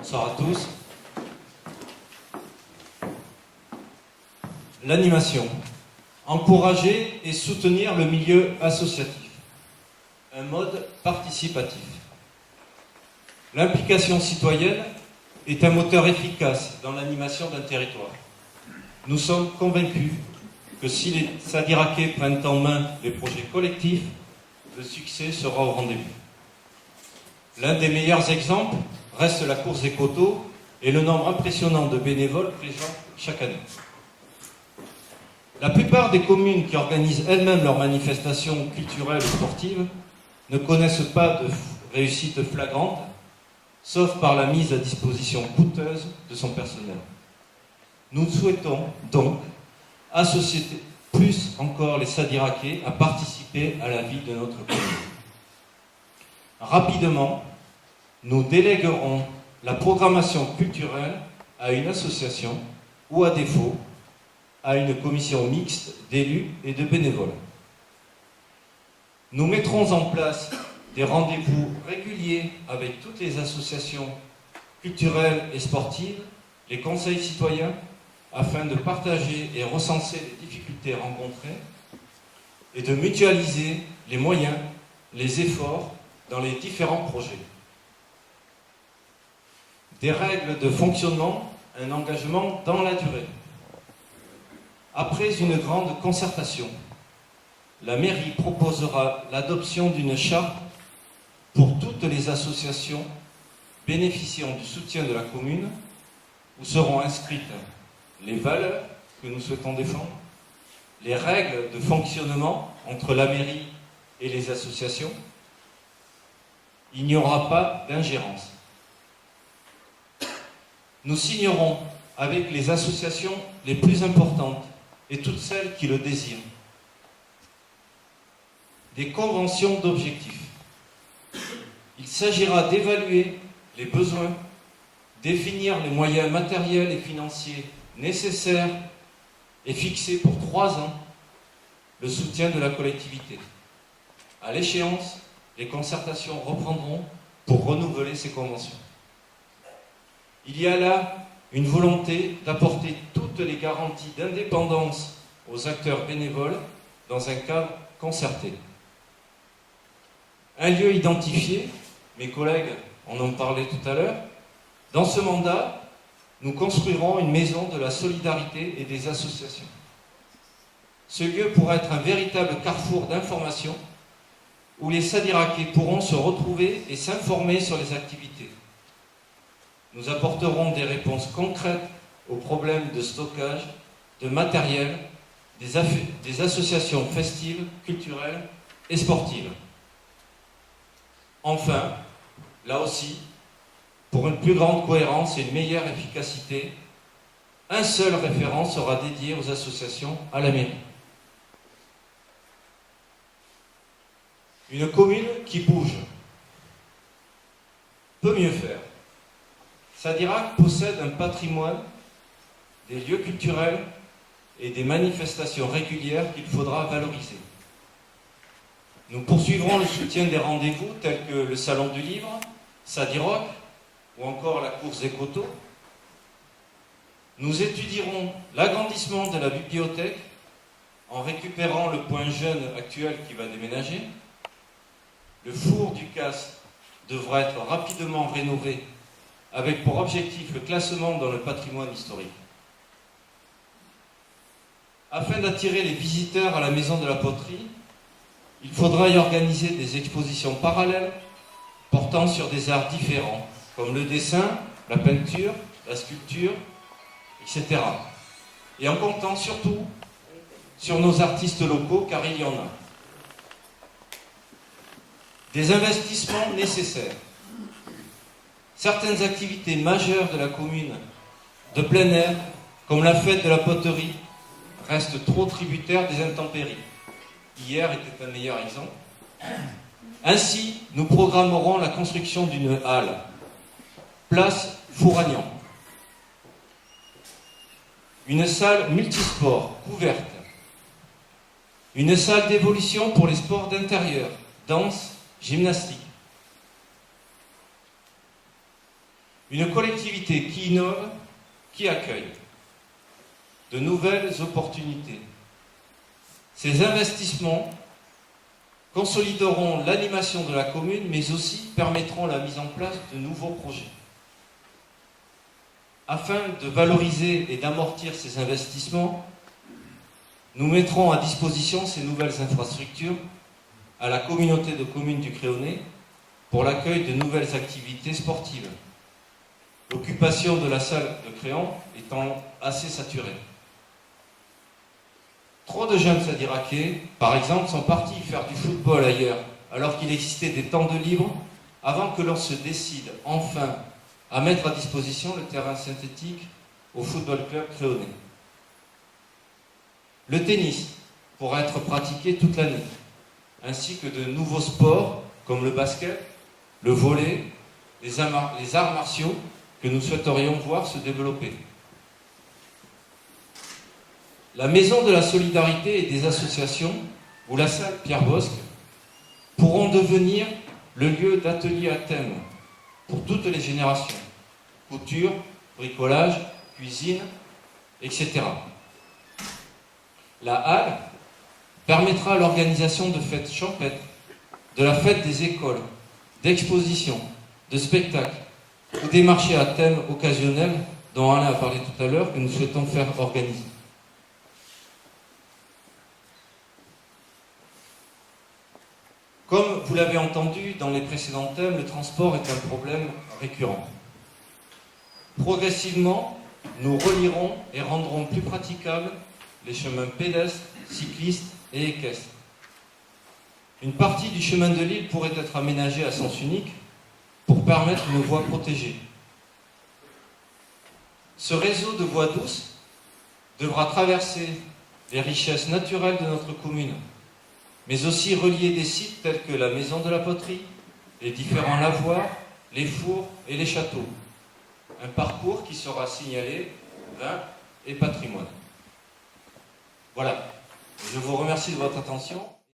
Bonsoir à tous. L'animation. Encourager et soutenir le milieu associatif. Un mode participatif. L'implication citoyenne est un moteur efficace dans l'animation d'un territoire. Nous sommes convaincus que si les Sadirakais prennent en main les projets collectifs, le succès sera au rendez-vous. L'un des meilleurs exemples reste la course des coteaux et le nombre impressionnant de bénévoles présents chaque année. La plupart des communes qui organisent elles-mêmes leurs manifestations culturelles ou sportives ne connaissent pas de réussite flagrante, sauf par la mise à disposition coûteuse de son personnel. Nous souhaitons donc associer plus encore les Sadirakais à participer à la vie de notre commune. Rapidement, nous déléguerons la programmation culturelle à une association ou, à défaut, à une commission mixte d'élus et de bénévoles. Nous mettrons en place des rendez-vous réguliers avec toutes les associations culturelles et sportives, les conseils citoyens, afin de partager et recenser les difficultés rencontrées et de mutualiser les moyens, les efforts dans les différents projets. Des règles de fonctionnement, un engagement dans la durée. Après une grande concertation, la mairie proposera l'adoption d'une charte pour toutes les associations bénéficiant du soutien de la commune, où seront inscrites les valeurs que nous souhaitons défendre, les règles de fonctionnement entre la mairie et les associations. Il n'y aura pas d'ingérence. Nous signerons avec les associations les plus importantes et toutes celles qui le désirent des conventions d'objectifs. Il s'agira d'évaluer les besoins, définir les moyens matériels et financiers nécessaires et fixer pour 3 ans le soutien de la collectivité. À l'échéance, les concertations reprendront pour renouveler ces conventions. Il y a là une volonté d'apporter toutes les garanties d'indépendance aux acteurs bénévoles dans un cadre concerté. Un lieu identifié, mes collègues en ont parlé tout à l'heure. Dans ce mandat, nous construirons une maison de la solidarité et des associations. Ce lieu pourra être un véritable carrefour d'information où les Sadirakais pourront se retrouver et s'informer sur les activités. Nous apporterons des réponses concrètes aux problèmes de stockage, de matériel, des associations festives, culturelles et sportives. Enfin, là aussi, pour une plus grande cohérence et une meilleure efficacité, un seul référent sera dédié aux associations à la mairie. Une commune qui bouge peut mieux faire. Sadirak possède un patrimoine, des lieux culturels et des manifestations régulières qu'il faudra valoriser. Nous poursuivrons le soutien des rendez-vous tels que le Salon du Livre, Sadirock ou encore la course des coteaux. Nous étudierons l'agrandissement de la bibliothèque en récupérant le point jeune actuel qui va déménager. Le four du Castres devra être rapidement rénové avec pour objectif le classement dans le patrimoine historique. Afin d'attirer les visiteurs à la Maison de la Poterie, il faudra y organiser des expositions parallèles portant sur des arts différents, comme le dessin, la peinture, la sculpture, etc. Et en comptant surtout sur nos artistes locaux, car il y en a. Des investissements nécessaires. Certaines activités majeures de la commune de plein air, comme la fête de la poterie, restent trop tributaires des intempéries. Hier était un meilleur exemple. Ainsi, nous programmerons la construction d'une halle, place Fouragnan. Une salle multisport couverte. Une salle d'évolution pour les sports d'intérieur, danse, gymnastique. Une collectivité qui innove, qui accueille de nouvelles opportunités. Ces investissements consolideront l'animation de la commune, mais aussi permettront la mise en place de nouveaux projets. Afin de valoriser et d'amortir ces investissements, nous mettrons à disposition ces nouvelles infrastructures à la communauté de communes du Créonais pour l'accueil de nouvelles activités sportives. L'occupation de la salle de Créon étant assez saturée. Trop de jeunes Sadiraquais, par exemple, sont partis faire du football ailleurs, alors qu'il existait des temps de libre, avant que l'on se décide enfin à mettre à disposition le terrain synthétique au Football Club Créonais. Le tennis pourra être pratiqué toute l'année, ainsi que de nouveaux sports comme le basket, le volley, les arts martiaux que nous souhaiterions voir se développer. La Maison de la Solidarité et des associations ou la salle Pierre Bosc pourront devenir le lieu d'ateliers à thème pour toutes les générations, couture, bricolage, cuisine, etc. La halle permettra l'organisation de fêtes champêtres, de la fête des écoles, d'expositions, de spectacles ou des marchés à thème occasionnels dont Alain a parlé tout à l'heure que nous souhaitons faire organiser. Comme vous l'avez entendu dans les précédents thèmes, le transport est un problème récurrent. Progressivement, nous relierons et rendrons plus praticables les chemins pédestres, cyclistes et équestres. Une partie du chemin de l'île pourrait être aménagée à sens unique pour permettre une voie protégée. Ce réseau de voies douces devra traverser les richesses naturelles de notre commune, mais aussi relier des sites tels que la Maison de la Poterie, les différents lavoirs, les fours et les châteaux. Un parcours qui sera signalé vin et patrimoine. Voilà. Je vous remercie de votre attention.